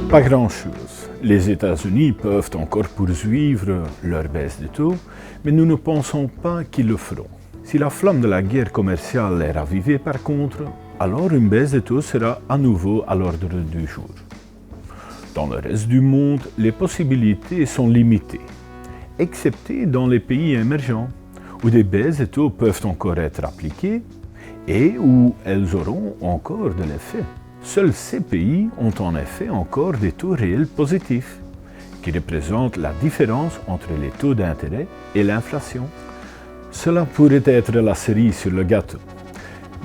Pas grand-chose. Les États-Unis peuvent encore poursuivre leur baisse de taux, mais nous ne pensons pas qu'ils le feront. Si la flamme de la guerre commerciale est ravivée par contre, alors une baisse de taux sera à nouveau à l'ordre du jour. Dans le reste du monde, les possibilités sont limitées, excepté dans les pays émergents, où des baisses de taux peuvent encore être appliquées et où elles auront encore de l'effet. Seuls ces pays ont en effet encore des taux réels positifs, qui représentent la différence entre les taux d'intérêt et l'inflation. Cela pourrait être la cerise sur le gâteau,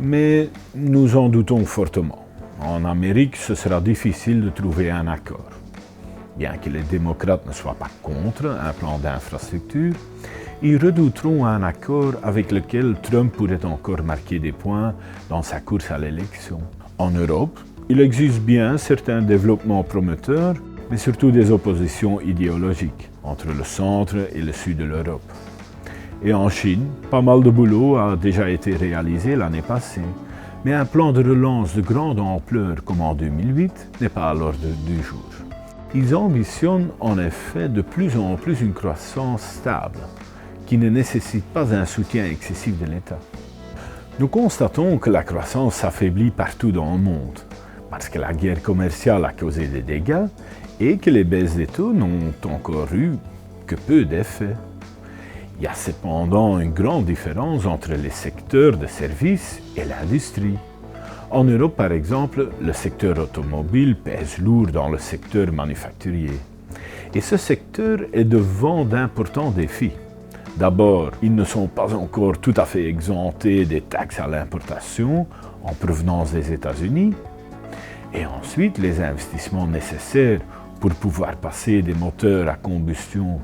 mais nous en doutons fortement. En Amérique, ce sera difficile de trouver un accord. Bien que les démocrates ne soient pas contre un plan d'infrastructure, ils redouteront un accord avec lequel Trump pourrait encore marquer des points dans sa course à l'élection. En Europe, il existe bien certains développements prometteurs, mais surtout des oppositions idéologiques entre le centre et le sud de l'Europe. Et en Chine, pas mal de boulot a déjà été réalisé l'année passée, mais un plan de relance de grande ampleur comme en 2008 n'est pas à l'ordre du jour. Ils ambitionnent en effet de plus en plus une croissance stable, qui ne nécessite pas un soutien excessif de l'État. Nous constatons que la croissance s'affaiblit partout dans le monde, parce que la guerre commerciale a causé des dégâts et que les baisses des taux n'ont encore eu que peu d'effet. Il y a cependant une grande différence entre les secteurs de services et l'industrie. En Europe, par exemple, le secteur automobile pèse lourd dans le secteur manufacturier. Et ce secteur est devant d'importants défis. D'abord, ils ne sont pas encore tout à fait exemptés des taxes à l'importation en provenance des États-Unis. Et ensuite, les investissements nécessaires pour pouvoir passer des moteurs à combustion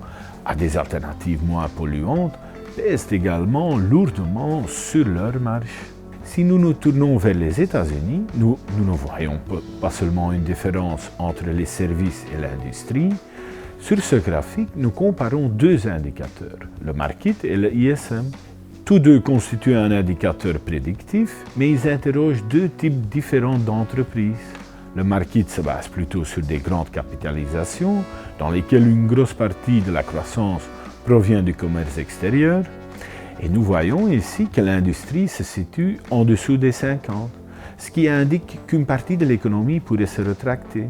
à des alternatives moins polluantes pèsent également lourdement sur leur marge. Si nous nous tournons vers les États-Unis, nous ne voyons pas seulement une différence entre les services et l'industrie. Sur ce graphique, nous comparons deux indicateurs, le Markit et le ISM. Tous deux constituent un indicateur prédictif, mais ils interrogent deux types différents d'entreprises. Le Markit se base plutôt sur des grandes capitalisations, dans lesquelles une grosse partie de la croissance provient du commerce extérieur. Et nous voyons ici que l'industrie se situe en dessous des 50, ce qui indique qu'une partie de l'économie pourrait se rétracter.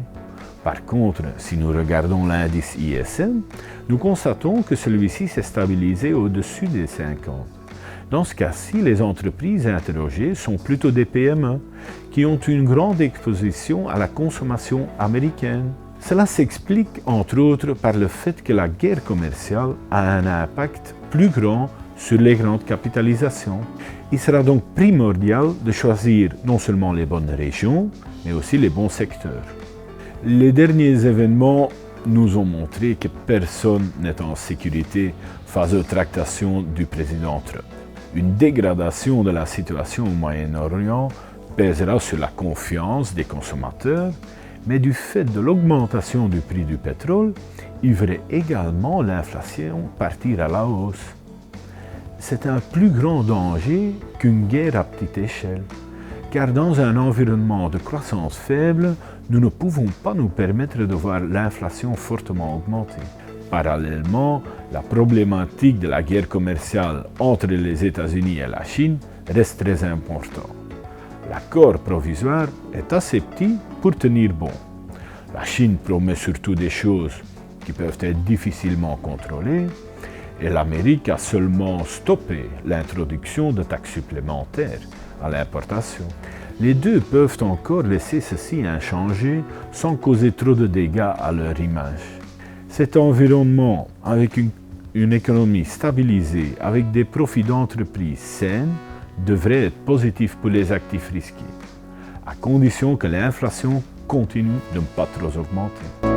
Par contre, si nous regardons l'indice ISM, nous constatons que celui-ci s'est stabilisé au-dessus des 50. Dans ce cas-ci, les entreprises interrogées sont plutôt des PME, qui ont une grande exposition à la consommation américaine. Cela s'explique entre autres par le fait que la guerre commerciale a un impact plus grand sur les grandes capitalisations. Il sera donc primordial de choisir non seulement les bonnes régions, mais aussi les bons secteurs. Les derniers événements nous ont montré que personne n'est en sécurité face aux tractations du président Trump. Une dégradation de la situation au Moyen-Orient pèsera sur la confiance des consommateurs, mais du fait de l'augmentation du prix du pétrole, il verrait également l'inflation partir à la hausse. C'est un plus grand danger qu'une guerre à petite échelle, car dans un environnement de croissance faible, nous ne pouvons pas nous permettre de voir l'inflation fortement augmenter. Parallèlement, la problématique de la guerre commerciale entre les États-Unis et la Chine reste très importante. L'accord provisoire est assez petit pour tenir bon. La Chine promet surtout des choses qui peuvent être difficilement contrôlées et l'Amérique a seulement stoppé l'introduction de taxes supplémentaires à l'importation. Les deux peuvent encore laisser ceci inchangé sans causer trop de dégâts à leur image. Cet environnement, avec une économie stabilisée, avec des profits d'entreprises saines, devrait être positif pour les actifs risqués, à condition que l'inflation continue de ne pas trop augmenter.